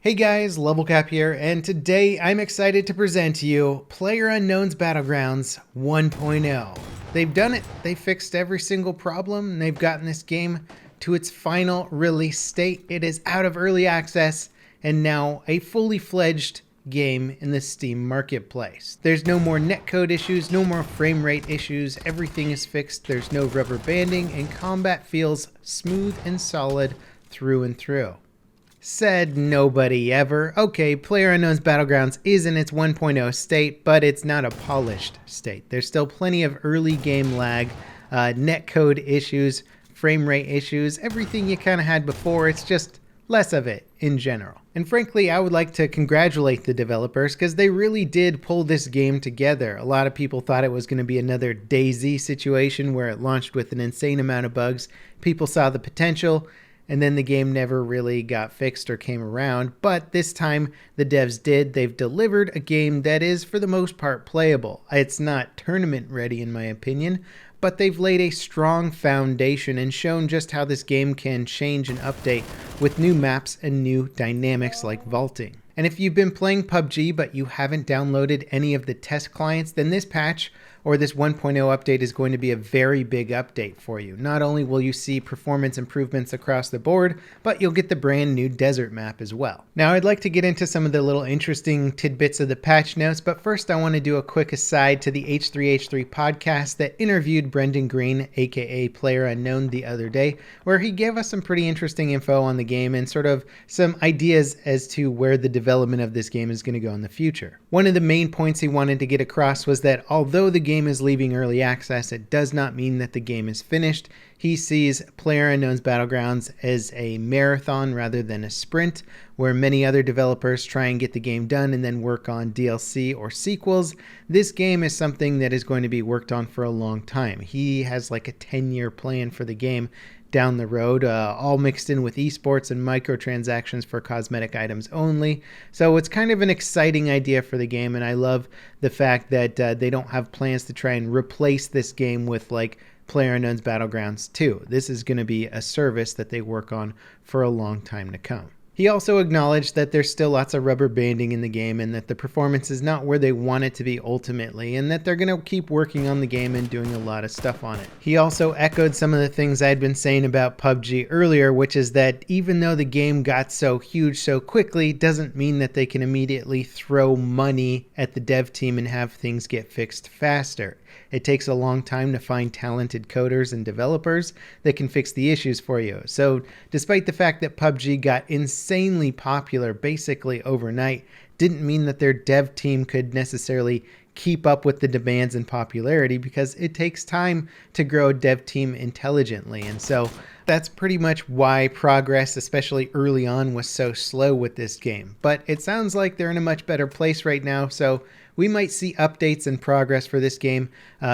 Hey guys, Level Cap here, and today I'm excited to present to you PlayerUnknown's Battlegrounds 1.0. They've done it, they fixed every single problem, and they've gotten this game to its final release state. It is out of early access, and now a fully fledged game in the Steam marketplace. There's no more netcode issues, no more frame rate issues, everything is fixed, there's no rubber banding, and combat feels smooth and solid through and through. Said nobody ever. Okay, PlayerUnknown's Battlegrounds is in its 1.0 state, but it's not a polished state. There's still plenty of early game lag, netcode issues, frame rate issues, everything you kind of had before. It's just less of it in general. And frankly, I would like to congratulate the developers because they really did pull this game together. A lot of people thought it was going to be another DayZ situation where it launched with an insane amount of bugs. People saw the potential, and then the game never really got fixed or came around. But this time, the devs did. They've delivered a game that is, for the most part, playable. It's not tournament ready, in my opinion, but they've laid a strong foundation and shown just how this game can change and update with new maps and new dynamics like vaulting. And if you've been playing PUBG but you haven't downloaded any of the test clients, then this patch or this 1.0 update is going to be a very big update for you. Not only will you see performance improvements across the board, but you'll get the brand new desert map as well. Now I'd like to get into some of the little interesting tidbits of the patch notes, but first I want to do a quick aside to the H3H3 podcast that interviewed Brendan Green, aka PlayerUnknown, the other day, where he gave us some pretty interesting info on the game and sort of some ideas as to where the development of this game is going to go in the future. One of the main points he wanted to get across was that although the game is leaving early access, it does not mean that the game is finished. He sees PlayerUnknown's Battlegrounds as a marathon rather than a sprint, where many other developers try and get the game done and then work on DLC or sequels. This game is something that is going to be worked on for a long time. He has like a 10-year plan for the game down the road, all mixed in with esports and microtransactions for cosmetic items only. So it's kind of an exciting idea for the game, and I love the fact that they don't have plans to try and replace this game with like PlayerUnknown's Battlegrounds 2. This is going to be a service that they work on for a long time to come. He also acknowledged that there's still lots of rubber banding in the game and that the performance is not where they want it to be ultimately, and that they're going to keep working on the game and doing a lot of stuff on it. He also echoed some of the things I'd been saying about PUBG earlier, which is that even though the game got so huge so quickly, doesn't mean that they can immediately throw money at the dev team and have things get fixed faster. It takes a long time to find talented coders and developers that can fix the issues for you. So despite the fact that PUBG got insanely popular basically overnight, didn't mean that their dev team could necessarily keep up with the demands and popularity, because it takes time to grow a dev team intelligently. And so that's pretty much why progress, especially early on, was so slow with this game. But it sounds like they're in a much better place right now, so we might see updates and progress for this game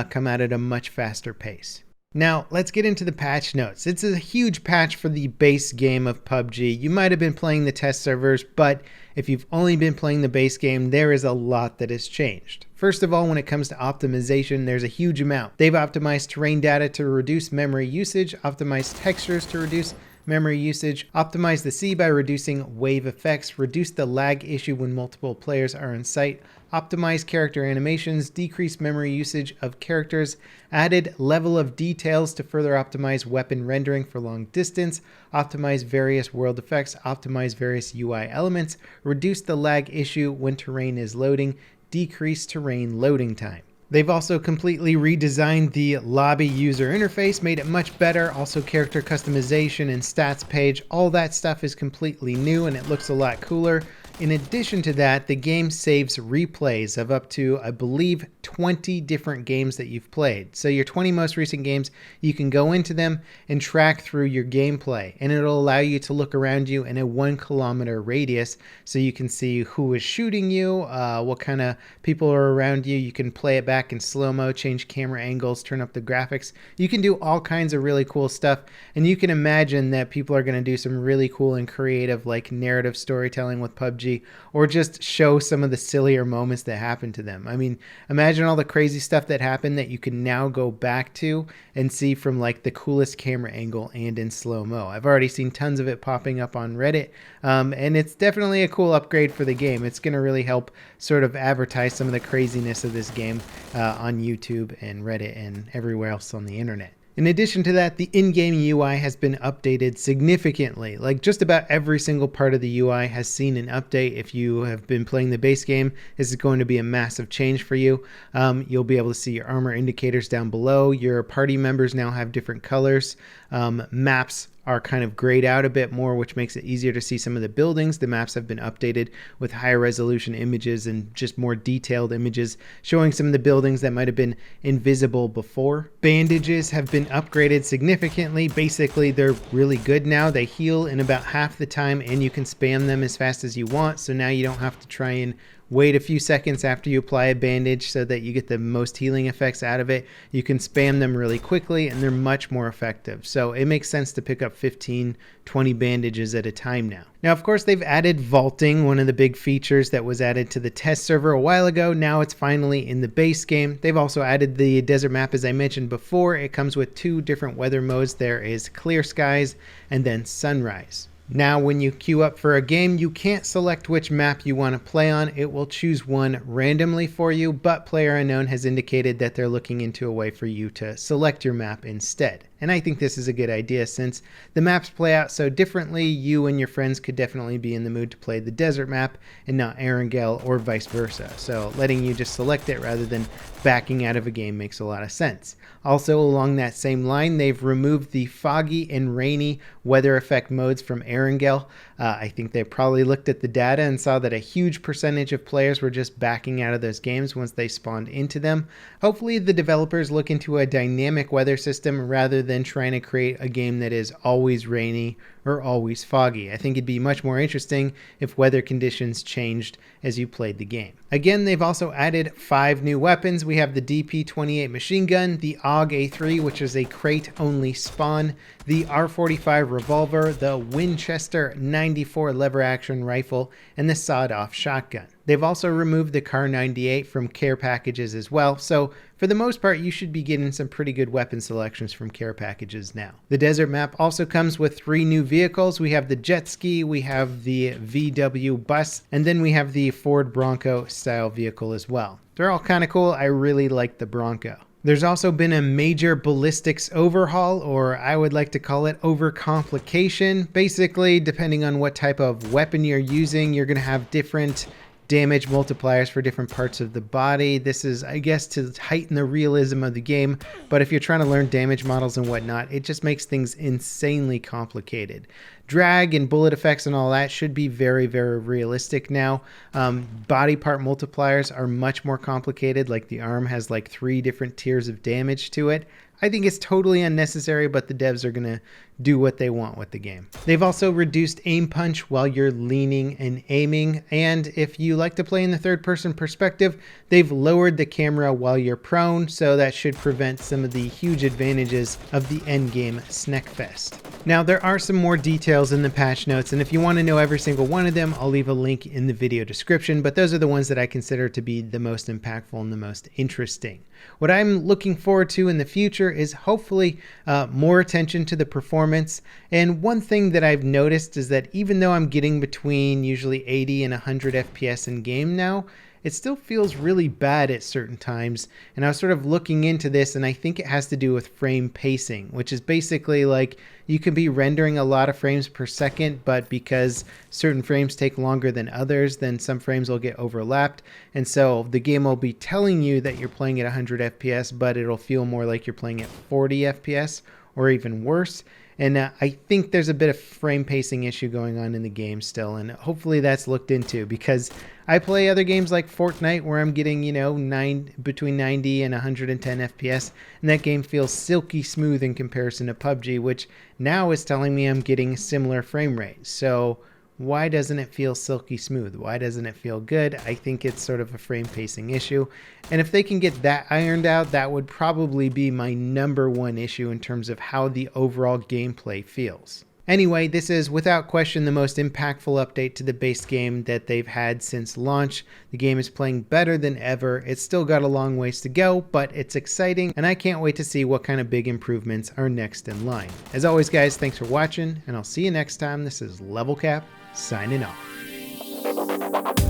come out at a much faster pace. Now, let's get into the patch notes. It's a huge patch for the base game of PUBG. You might have been playing the test servers, but if you've only been playing the base game, there is a lot that has changed. First of all, when it comes to optimization, there's a huge amount. They've optimized terrain data to reduce memory usage, optimized textures to reduce memory usage, optimize the sea by reducing wave effects, reduce the lag issue when multiple players are in sight, optimize character animations, decrease memory usage of characters, added level of details to further optimize weapon rendering for long distance, optimize various world effects, optimize various UI elements, reduce the lag issue when terrain is loading, decrease terrain loading time. They've also completely redesigned the lobby user interface, made it much better. Also character customization and stats page, all that stuff is completely new and it looks a lot cooler. In addition to that, the game saves replays of up to, I believe, 20 different games that you've played. So your 20 most recent games, you can go into them and track through your gameplay, and it'll allow you to look around you in a 1 kilometer radius so you can see who is shooting you, what kind of people are around you. You can play it back in slow-mo, change camera angles, turn up the graphics. You can do all kinds of really cool stuff, and you can imagine that people are going to do some really cool and creative like narrative storytelling with PUBG PUBG, or just show some of the sillier moments that happen to them. I mean, imagine all the crazy stuff that happened that you can now go back to and see from like the coolest camera angle and in slow-mo. I've already seen tons of it popping up on Reddit, and it's definitely a cool upgrade for the game. It's going to really help sort of advertise some of the craziness of this game on YouTube and Reddit and everywhere else on the internet. In addition to that, the in-game UI has been updated significantly. Like just about every single part of the UI has seen an update. If you have been playing the base game, this is going to be a massive change for you. You'll be able to see your armor indicators down below. Your party members now have different colors. Maps are kind of grayed out a bit more, which makes it easier to see some of the buildings. The maps have been updated with higher resolution images and just more detailed images showing some of the buildings that might have been invisible before. Bandages have been upgraded significantly. Basically, they're really good now. They heal in about half the time and you can spam them as fast as you want. So now you don't have to try and wait a few seconds after you apply a bandage so that you get the most healing effects out of it. You can spam them really quickly and they're much more effective. So it makes sense to pick up 15, 20 bandages at a time now. Now, of course, they've added vaulting, one of the big features that was added to the test server a while ago. Now it's finally in the base game. They've also added the desert map, as I mentioned before. It comes with 2 different weather modes. There is clear skies and then sunrise. Now, when you queue up for a game, you can't select which map you want to play on. It will choose one randomly for you, but PlayerUnknown has indicated that they're looking into a way for you to select your map instead. And I think this is a good idea since the maps play out so differently. You and your friends could definitely be in the mood to play the desert map and not Erangel or vice versa. So letting you just select it rather than backing out of a game makes a lot of sense. Also, along that same line, they've removed the foggy and rainy weather effect modes from Erangel. I think they probably looked at the data and saw that a huge percentage of players were just backing out of those games once they spawned into them. Hopefully the developers look into a dynamic weather system rather than trying to create a game that is always rainy or always foggy. I think it'd be much more interesting if weather conditions changed as you played the game. Again, they've also added 5 new weapons. We have the DP-28 machine gun, the AUG A3, which is a crate-only spawn, the R45 revolver, the Winchester 94 lever-action rifle, and the sawed-off shotgun. They've also removed the Kar 98 from care packages as well, so for the most part, you should be getting some pretty good weapon selections from care packages now. The desert map also comes with 3 new vehicles. We have the jet ski, we have the VW bus, and then we have the Ford Bronco style vehicle as well. They're all kind of cool. I really like the Bronco. There's also been a major ballistics overhaul, or I would like to call it overcomplication. Basically, depending on what type of weapon you're using, you're going to have different damage multipliers for different parts of the body. This is, I guess, to heighten the realism of the game, but if you're trying to learn damage models and whatnot, it just makes things insanely complicated. Drag and bullet effects and all that should be very, very realistic now. Body part multipliers are much more complicated, like the arm has like 3 different tiers of damage to it. I think it's totally unnecessary, but the devs are going to do what they want with the game. They've also reduced aim punch while you're leaning and aiming, and if you like to play in the third-person perspective, they've lowered the camera while you're prone, so that should prevent some of the huge advantages of the endgame Snackfest. Now, there are some more details in the patch notes, and if you want to know every single one of them, I'll leave a link in the video description, but those are the ones that I consider to be the most impactful and the most interesting. What I'm looking forward to in the future is hopefully more attention to the performance. And one thing that I've noticed is that even though I'm getting between usually 80 and 100 FPS in game now, it still feels really bad at certain times. And I was sort of looking into this, and I think it has to do with frame pacing, which is basically like you can be rendering a lot of frames per second, but because certain frames take longer than others, then some frames will get overlapped. And so the game will be telling you that you're playing at 100 FPS, but it'll feel more like you're playing at 40 FPS or even worse. And I think there's a bit of frame pacing issue going on in the game still, and hopefully that's looked into, because I play other games like Fortnite where I'm getting, between 90 and 110 FPS, and that game feels silky smooth in comparison to PUBG, which now is telling me I'm getting similar frame rate. So why doesn't it feel silky smooth? Why doesn't it feel good? I think it's sort of a frame pacing issue. And if they can get that ironed out, that would probably be my #1 issue in terms of how the overall gameplay feels. Anyway, this is without question the most impactful update to the base game that they've had since launch. The game is playing better than ever. It's still got a long ways to go, but it's exciting, and I can't wait to see what kind of big improvements are next in line. As always, guys, thanks for watching, and I'll see you next time. This is Level Cap, signing off.